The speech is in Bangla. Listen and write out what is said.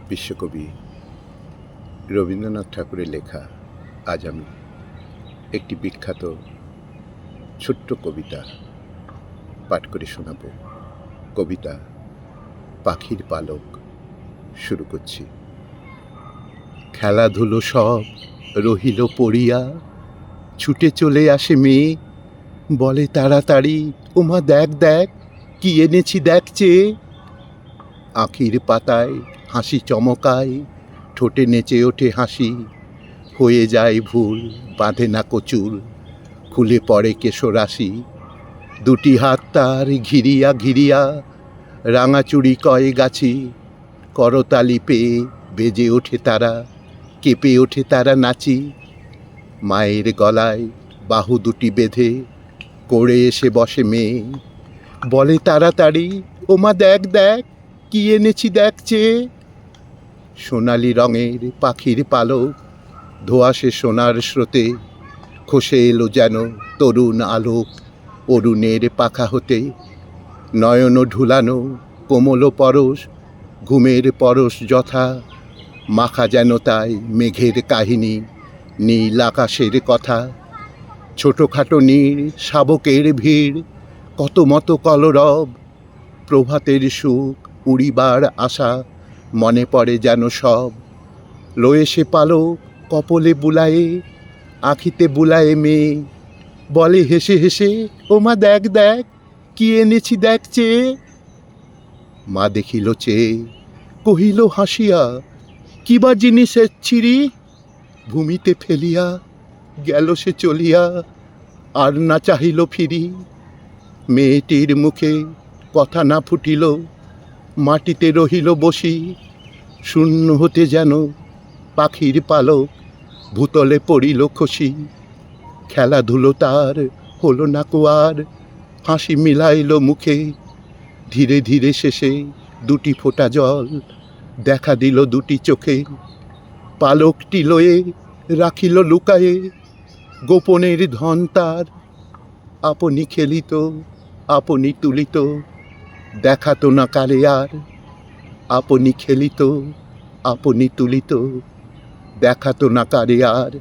বিশ্বকবি রবীন্দ্রনাথ ঠাকুরের লেখা আজ আমি একটি বিখ্যাত ছোট্ট কবিতা পাঠ করে শোনাব। কবিতা পাখির পালক। শুরু করছি। খেলাধুলো সব রহিল পড়িয়া, ছুটে চলে আসে মেয়ে, বলে তাড়াতাড়ি ওমা দেখ দেখ কি এনেছি দেখছে। আঁখির পাতায় হাসি চমকায়, ঠোঁটে নেচে ওঠে হাসি, হয়ে যায় ভুল বাঁধে না কচুল, খুলে পড়ে কেশরাশি। দুটি হাত তার ঘিরিয়া ঘিরিয়া, রাঙাচুড়ি কয় গাছি, করতালি পেয়ে বেজে ওঠে তারা, কেঁপে ওঠে তারা নাচি। মায়ের গলায় বাহু দুটি বেঁধে করে এসে বসে মেয়ে, বলে তাড়াতাড়ি ওমা দেখ দেখ কি এনেছি দেখছে। সোনালি রঙের পাখির পালক ধোঁয়াশে সোনার স্রোতে, খসে এলো যেন তরুণ আলোক অরুণের পাখা হতে। নয়ন ঢুলানো কোমল পরশ, ঘুমের পরশ যথা, মাখা যেন তাই মেঘের কাহিনী, নীল আকাশের কথা। ছোটোখাটো নীড় শাবকের ভিড়, কত মতো কলরব, প্রভাতের সুখ উড়িবার আশা, মনে পড়ে যেন সব। লয়ে সে পালক কপলে বুলায়ে, আঁখিতে বুলায়ে মেয়ে, বলে হেসে হেসে ওমা দেখ দেখ কি এনেছি দেখছে। মা দেখিল চেয়ে কহিল হাসিয়া, কিবা জিনিস ছিরি, ভূমিতে ফেলিয়া গেল সে চলিয়া, আর না চাহিল ফিরি। মেয়েটির মুখে কথা না ফুটিল, মাটিতে রহিল বসি, শূন্য হতে যেন পাখির পালক ভূতলে পড়িল খসি। খেলাধুলো তার হলো না কোয়ার, হাসি মিলাইল মুখে, ধীরে ধীরে শেষে দুটি ফোঁটা জল দেখা দিল দুটি চোখে। পালকটি লয়ে রাখিল লুকায়ে, গোপনের ধন তার, আপনি খেলিত আপনি তুলিত, দেখাত না কারে আর। আপনি খেলিত আপনি তুলিত, দেখাত না কারে আর।